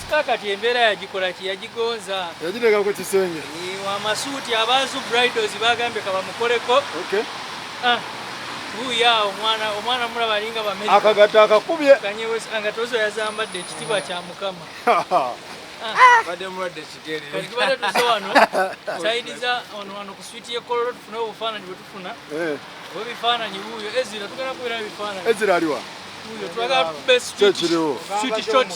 Kakati embeera yagikola ki yagigonza. Yagiteka ku kisenge. Amasuuti abaazu bridals bagambye kabamukoleko. Okay. Uya omwana mulaba alinga bamezi. Akagata akakubye. Kanyewe angatozo yazambadde ekitiibwa kya Mukama. Badde mulwadde kigere. Kati tubadde tuze wano. Sayidiza wano ku switi y'ekololo tufune obufaananyi bwe tufuna. Bwe bifaananyi buuyo Ezira tugenda kubeera bifaananyi. Ezira aliwa. Uyo twagala tube switi. Switi shot.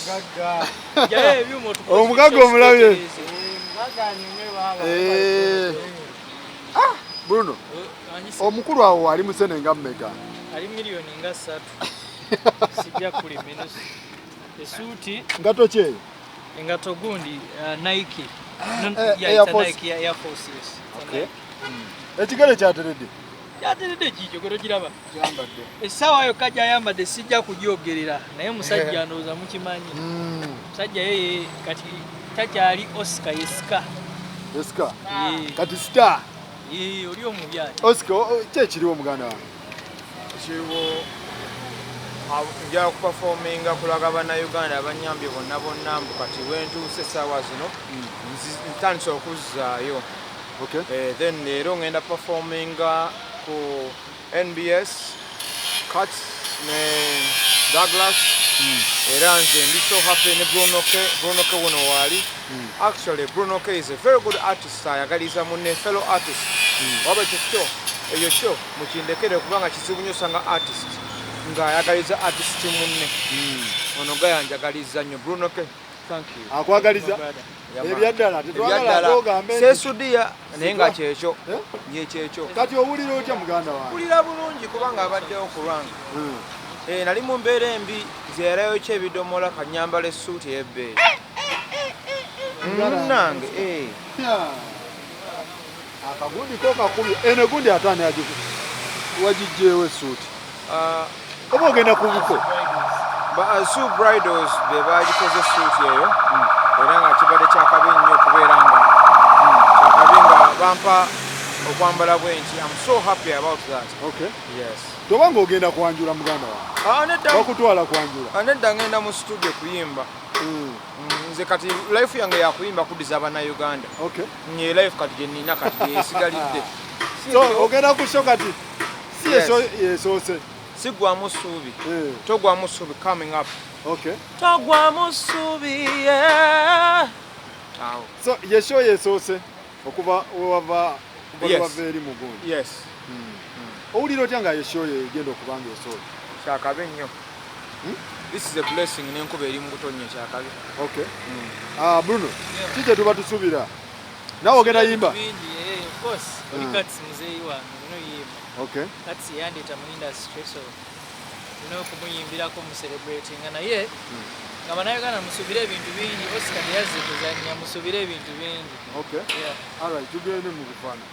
Jaye ebyuma otukoze. Omugagga omulabye. Mugagga anyume baba. Bruno. Omukulu awo ali musenenga mmeka. Ali milioni nga 3. Sijja kuli minusu. Esuuti ngato kye. Engato gundi Nike. Air Force. Nike Air Force. Okay. Ekigere kyateredde. Kyateredde kijjo gero giraba. Kyambadde. Essaawa yo kajja ayambadde sijja kugyogerera naye musajja ndowooza mukimanyi. Musajja yeye kati takyali Oscar Yeska. Yeska. Kati star. Oli omubyali. Oscar kyekiriwo muganda wange. Kiriwo nja kuperforminga kulaga bannayuganda abanyambye bonna mbu kati wentuuse essaawa zino ntandise okuzzaayo. Okay. Then leero ngenda performinga ku NBS Cuts ne Douglas era nze ndi so happy ne Bruno K wono wali. Actually Bruno K is a very good artist ayagaliza munne fellow artist. Waba ekyo eyo show mukindekere kubanga kizibu nnyo sanga artist nga ayagaliza artist munne. Ono gayanjagaliza nnyo Bruno K. Thank you. Akwagaliza. Ebyaddala tetwagala agogambe. Sesudia naye nga kyekyo. Ye kyekyo. Kati owulira otya muganda wange? Owulira bulungi kubanga abaddewo ku lwange. Nali mu mbeera embi nzeerayo ki ebidomola kanyambala essuuti ey'ebbeeyi. Munnange akagundi ko kakubye. Eno gundi ataani wagijjeewo essuuti. Oba ogenda ku buko? Su bridals be baagikoze essuuti eyo era nga kibadde kyakabi nnyo okubeera nga kyakabi nga bampa okwambala bwenti. I'm so happy about that. Okay. Yes. Tobanga ogenda kwanjula muganda wange. Bakutwala kwanjula. Nedda ngenda mu studio kuyimba. Nze kati life yange yakuyimba kuddiza abannayuganda. Okay. Nye life kati gye nnina kati esigalidde. So ogenda ku show kati si yesoose. Sigwamu ssuubi. Togwamu ssuubi coming up. Okay. Togwamu ssuubi. So yesho yesoose okuva wava eri mu gundi. Yes. Owulira otya nga yesho egenda okubanga esoose? Kyakabi nnyo. This is a blessing n'enkuba eri mu butonnya kyakabi. Okay. Bruno, kije tuba tusuubira. Nawe ogenda yimba? Of course. Oli Kats muzeeyi wange yimba. Okay. Kats yandeta mu industry so kumuyimbirako mu celebrating naye nga bannayuganda musubire ebintu bingi. Oscar yazze kuzannya musubire ebintu bingi. Okay. Yeah. All right, tugende mu kufaana.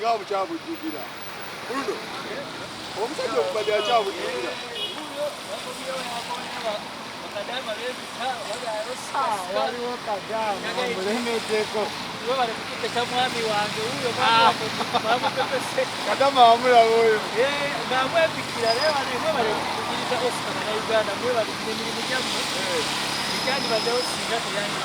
nga bukyabujjukira. Bruno, omusajja okubadde akyabujjukira. Waliwo Kagama mulemeddeko. Mwami wange wuyo Kadama wamulaba oyo. ng'amwepikira naye mwebale okukiriza Oscar na Uganda mwebale emirimu gyammwe ekyandibaddewo singa teyali.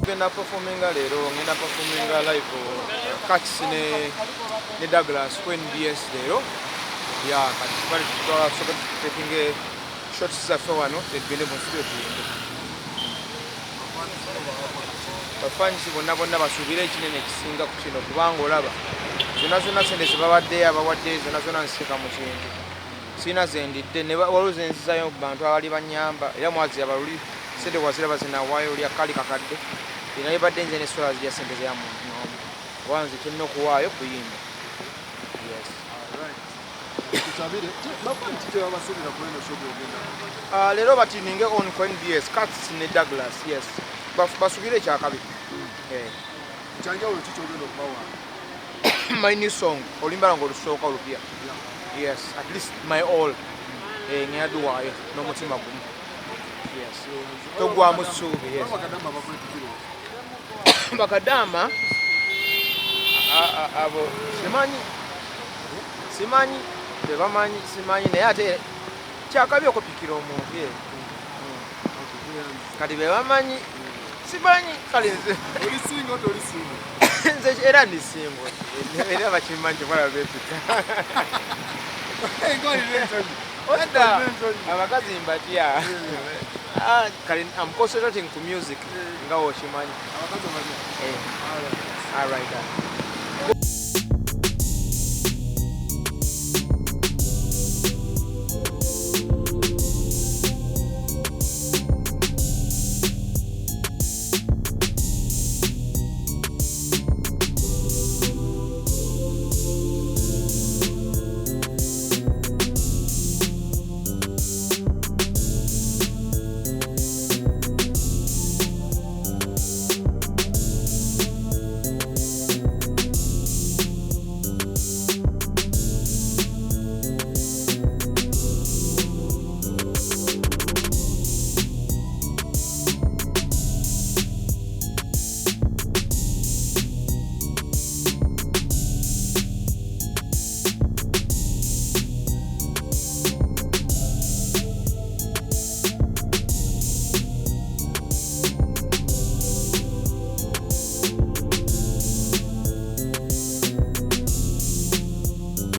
Ngenda performinga leero, ngenda performinga live Cats ne Douglas ku NBS leero. Ya kati bali twasoka taking shots zaffe wano tugende mu studio tuyimbe. Bafansi bonna basuubira ekinene ekisinga ku kino kubanga olaba zonna sente zibabadde abawadde zonna nsika mu kintu. Siina zendidde ne waliwo zenzizayo ku bantu abali banyamba era mwazi abaluli sente waziraba zinawaayo oli akali kakadde. Ina yabadde nze ne swala zija sente za muntu n'omu. Wanzi tulina okuwaayo kuyimba. Yes. Tusabire. Bafansi kye babasuubira ku eno show ogenda. Leero batininge on ku NBS Cats ne Douglas. Yes. Basubire ekyakabiri. Kyanjawulo ki kyogenda okubawa? My new song olumbala ng'olusooka olupya. Yes, at least my all. Ngeyaduwaayo n'omutima gumu. Yes. Togwamu ssuubi. Yes. Bakadama bakwepikira. Bakadama abo simanyi bebamanyi simanyi naye ate kyakabi okupikira omuntu kati bebamanyi simanyi kale Olisinga otolisinga. nze era ndisingo era bakimanyi kyebala bepika Wanda abakazi mbatya kale I'm concentrating ku music nga wokimanyi Abakazi bali. all right